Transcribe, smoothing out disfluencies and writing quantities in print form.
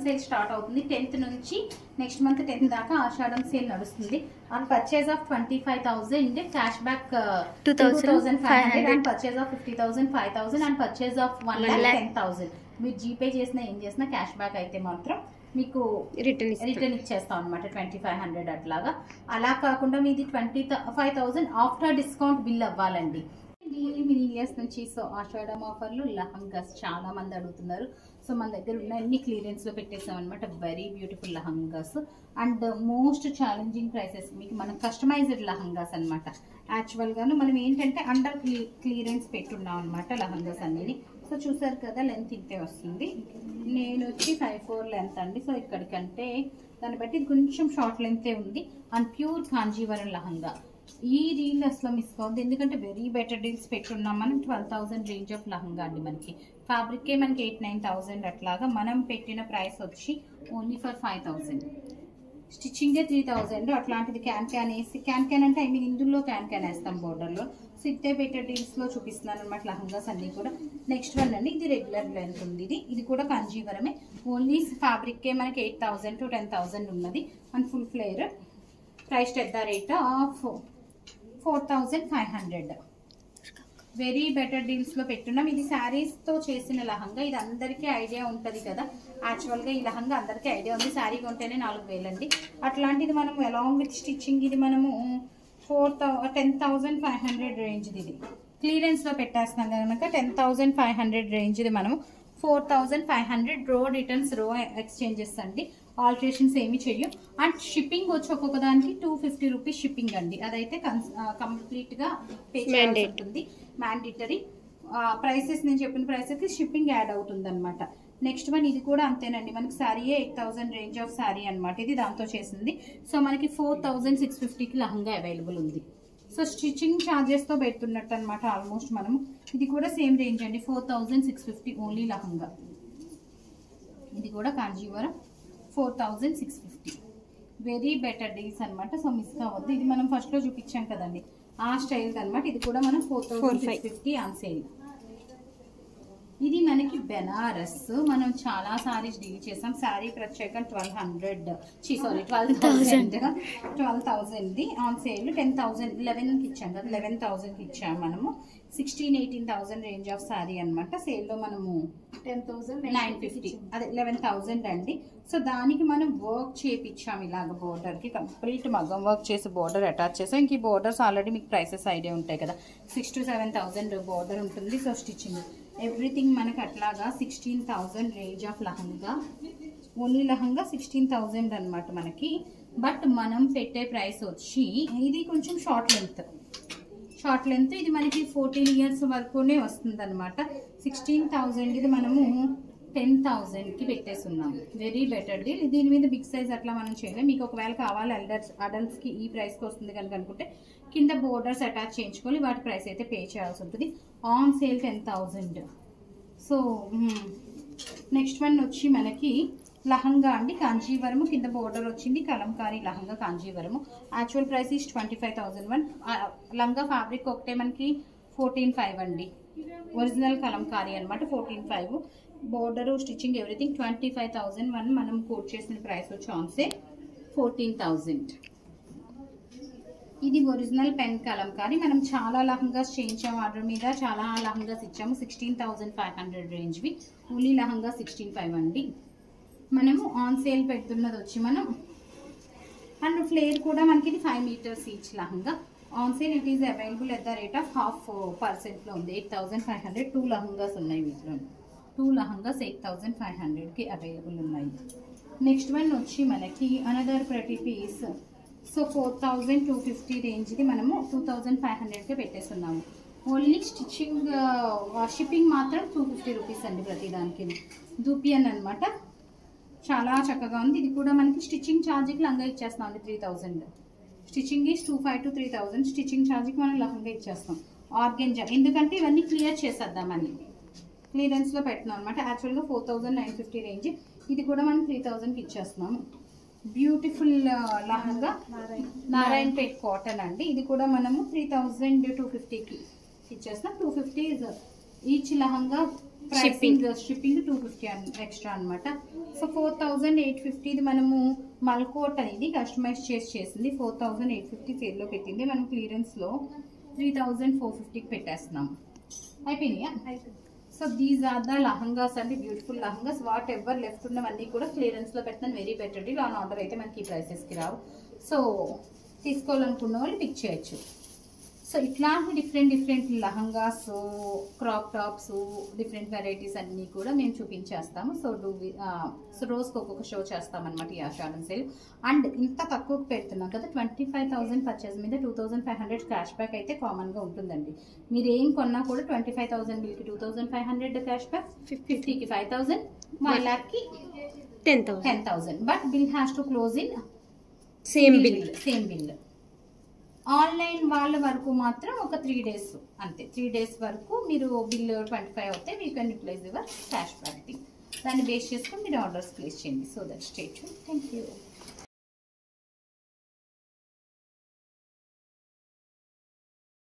Sale start అవుతుంది 10th నుంచి next month 10th దాకా ఆషాఢం సేల్ నడుస్తుంది. On purchase of 25,000 cash back 2,500 and purchase of 50,000 5,000 and purchase of 1,10,000 మీరు GPay చేసినా ఏం చేసినా క్యాష్ బ్యాక్ అయితే మాత్రం మీకు రిటర్న్ ఇచ్చేస్తాం అనమాట 2,500 అట్లాగా. అలా కాకుండా మీది 25,000 ఆఫ్టర్ డిస్కౌంట్ బిల్ అవ్వాలండి. మినిలియస్ నుంచి సో ఆషాఢం ఆఫర్లు లహంగాస్ చాలా మంది అడుగుతున్నారు. సో మన దగ్గర ఉన్న అన్ని క్లియరెన్స్ లో పెట్టేసాం అనమాట. Very beautiful lehengas and most challenging prices మీకు మనం కస్టమైజ్డ్ లహంగాస్ అనమాట. యాక్చువల్ గాను మనం ఏంటంటే అండర్ క్లియరెన్స్ పెట్టున్నాం అనమాట లహంగాస్ అన్ని. సో చూసారు కదా లెంత్ ఇంతే వస్తుంది. నేను వచ్చి 5'4" లెంత్ అండి. సో ఇక్కడికంటే దాన్ని బట్టి ఇది కొంచెం షార్ట్ లెంతే ఉంది. And pure Kanjeevaram lehenga. ఈ డీల్ అసలు మిస్ కావద్దు, ఎందుకంటే వెరీ బెటర్ డీల్స్ పెట్టున్నాం మనం. 12,000 రేంజ్ ఆఫ్ లహంగా అండి. మనకి ఫ్యాబ్రికే మనకి 8,000-9,000 అట్లాగా. మనం పెట్టిన ప్రైస్ వచ్చి ఓన్లీ ఫర్ 5,000. స్టిచ్చింగే 3,000. అట్లాంటిది క్యాన్ వేసి క్యాన్ అంటే ఇందులో క్యాన్ వేస్తాం బోర్డర్లో. సో ఇదే బెటర్ డీల్స్ లో చూపిస్తున్నాను అనమాట లహంగాస్ అన్ని కూడా. నెక్స్ట్ వన్ అండి, ఇది రెగ్యులర్ లెంత్ ఉంది. ఇది కూడా కాంజీవరమే. ఓన్లీ ఫ్యాబ్రికే మనకి 8,000 to 10,000 ఉన్నది. And full flare. Price at the rate of 4,500. Very better deals లో పెట్టున్నాం. ఇది శారీస్ తో చేసిన లహంగా. ఇది అందరికీ ఐడియా ఉంటది కదా. యాక్చువల్ గా ఈ లహంగా అందరికీ ఐడియా ఉంది. శారీ కొంటేనే 4,000 అండి. అట్లాంటిది మనం అలాంగ్ విత్ స్టిచ్చింగ్ ఇది మనము 10,500 రేంజ్. ఇది క్లియరెన్స్ లో పెట్టేస్తున్నాం కనుక 10,500 రేంజ్. ఇది మనము 4,500. రో రిటర్న్స్ రో ఎక్స్చేంజెస్ అండి. ఆల్టరేషన్స్ ఏమి చెయ్యం. అండ్ షిప్పింగ్ వచ్చి ఒక్కొక్క దానికి 250 రూపీస్ షిప్పింగ్ అండి. అదైతే కంప్లీట్ గా పే చేయాల్సి ఉంటుంది. మ్యాండేటరీ ప్రైసెస్ నేను చెప్పిన ప్రైసెస్ కి షిప్పింగ్ యాడ్ అవుతుంది అనమాట. నెక్స్ట్ వన్ ఇది కూడా అంతేనండి. మనకి శారీయే 8,000 రేంజ్ ఆఫ్ శారీ అనమాట. ఇది దాంతో చేసింది. సో మనకి 4,650కి లహంగా అవైలబుల్ ఉంది. సో స్టిచ్చింగ్ ఛార్జెస్ తో పెడుతున్నట్టు అనమాట ఆల్మోస్ట్ మనము. ఇది కూడా సేమ్ రేంజ్ అండి. 4,650 ఓన్లీ లహంగా. ఇది కూడా కాంజీవరం 4,650. వెరీ బెటర్ డీల్స్ అనమాట. సో మిస్ కావద్దు. ఇది మనం ఫస్ట్ లో చూపించాం కదండి ఆ స్టైల్ అనమాట. ఇది కూడా మనం 4,650 ఆన్ సేల్. ఇది మనకి బెనారస్. మనం చాలా సారీస్ డీల్ చేసాం. శారీ ప్రత్యేకం 12,000 ఆన్ సేల్. 10,000 11కి ఇచ్చాం కదా. 11,000కి ఇచ్చాము మనము. 16,000-18,000 రేంజ్ ఆఫ్ శారీ అనమాట. సేల్ లో మనము 10,950 అదే 11,000 అండి. సో దానికి మనం వర్క్ చేపించాం ఇలాగ బోర్డర్ కి. కంప్లీట్ మగ్గం వర్క్ చేసి బోర్డర్ అటాచ్ చేసాం. ఇంక ఈ బోర్డర్స్ ఆల్రెడీ మీకు ప్రైసెస్ ఐడియా ఉంటాయి కదా. 6,000 to 7,000 బోర్డర్ ఉంటుంది. సో స్టిచ్చింగ్ ఎవ్రీథింగ్ మనకి అట్లాగా 16,000 range of lehenga. Only lehenga 16,000 అనమాట మనకి. బట్ మనం పెట్టే ప్రైస్ వచ్చి ఇది కొంచెం షార్ట్ లెంత్. ఇది మనకి 14 years వరకునే వస్తుంది అనమాట. 16,000 ఇది మనము 10,000కి పెట్టేస్తున్నాము. Very better deal. దీని మీద బిగ్ సైజ్ అట్లా మనం చేయలేం. మీకు ఒకవేళ కావాలి అడల్ట్స్ కి ఈ ప్రైస్ కి వస్తుంది కనుక అనుకుంటే కింద బోర్డర్స్ అటాచ్ చేయించుకొని వాటి ప్రైస్ అయితే పే చేయాల్సి ఉంటుంది. On sale 10,000. So next one వచ్చి మనకి లహంగా అండి. కాంజీవరము కింద బోర్డర్ వచ్చింది. Kalamkari lehenga Kanjeevaram. Actual price is 25,001. లంగా ఫ్యాబ్రిక్ ఒకటే మనకి 14,500 అండి. ఒరిజినల్ కలంకారీ అనమాట. 14,500. Border stitching everything 25,001. మనం కోట్ చేసిన ప్రైస్ వచ్చి ఆన్ సేల్ 14,000. ఇది ఒరిజినల్ పెన్ కలంకారీ. మనం చాలా లహంగాస్ చేయించాము ఆర్డర్ మీద. చాలా లహంగాస్ ఇచ్చాము. 16,500 రేంజ్వి. ఓన్లీ లహంగా 16,500 అండి. మనము ఆన్ సేల్ పెడుతున్నది వచ్చి మనం అండ్ ఫ్లేర్ కూడా మనకి ఇది 5 meters each lehenga. On sale it is available at the rate of 0.5% లో ఉంది. 8,500. 2 లహంగాస్ ఉన్నాయి వీటిలో. 2 లహంగాస్ 8,500కి అవైలబుల్ ఉన్నాయి. నెక్స్ట్ వన్ వచ్చి మనకి అనదర్ ప్రతి పీస్. సో 4,250 రేంజ్ది మనము 2,500కి పెట్టేస్తున్నాము. ఓన్లీ స్టిచ్చింగ్ షిప్పింగ్ మాత్రం 250 రూపీస్ అండి ప్రతిదానికి. దూపియన్ అనమాట. చాలా చక్కగా ఉంది. ఇది కూడా మనకి స్టిచ్చింగ్ ఛార్జ్కి లంగా ఇచ్చేస్తాం అండి 3,000. Stitching is 2,500 to 3,000. స్టిచ్చింగ్ ఛార్జ్కి మనం లహంగా ఇచ్చేస్తాం. ఆర్గెంజా ఎందుకంటే ఇవన్నీ క్లియర్ చేసేద్దామని క్లియరెన్స్ లో పెట్టినాం అనమాట. యాక్చువల్గా 4,950 రేంజ్. ఇది కూడా మనం 3,000కి ఇచ్చేస్తున్నాము. బ్యూటిఫుల్ లహంగా నారాయణపేట్ కాటన్ అండి. ఇది కూడా మనము 3,250కి ఇచ్చేస్తున్నాం. 250 ఈచ్ లహంగా షిప్పింగ్ 250 ఎక్స్ట్రా అనమాట. సో 4850 ఇది మనము మల్కోట్ అనేది కస్టమైజ్ చేసింది. 4850 సేల్లో పెట్టింది. మనం క్లియరెన్స్లో 3450కి పెట్టేస్తున్నాం. అయిపోయినాయా? సో దీస్ ఆర్ ద లహంగాస్ అండి, బ్యూటిఫుల్ లహంగాస్. వాట్ ఎవర్ లెఫ్ట్ ఉన్నవన్నీ కూడా క్లియరెన్స్లో పెట్టినాను. Very better deal. On order అయితే మనకి ఈ ప్రైసెస్కి రావు. సో తీసుకోవాలనుకున్న వాళ్ళు పిక్ చేయొచ్చు. సో ఇట్లాంటి different lehengas, crop tops, different varieties అన్నీ కూడా మేము చూపించేస్తాము. సో రోజుకి ఒక్కొక్క షో చేస్తామన్నమాట ఈ ఆషాఢం సేల్. అండ్ ఇంత తక్కువకి పెడుతున్నాం కదా, 25,000 పర్చేజ్ మీద 2500 క్యాష్ బ్యాక్ అయితే కామన్గా ఉంటుందండి. మీరు ఏం కొన్నా కూడా 25,000 బిల్కి 2500 క్యాష్ బ్యాక్, 50కి 5,000, 1 lakhకి 10,000. But bill has to close in same bill. Online వాళ్ళ వరకు మాత్రం ఒక 3 days అంతే. 3 days వరకు మీరు బిల్ 25 అవుతే we can utilise your cash back thing. దాన్ని బేస్ చేసుకొని మీరు ఆర్డర్స్ ప్లేస్ చేయండి. So that stay tune. Thank you.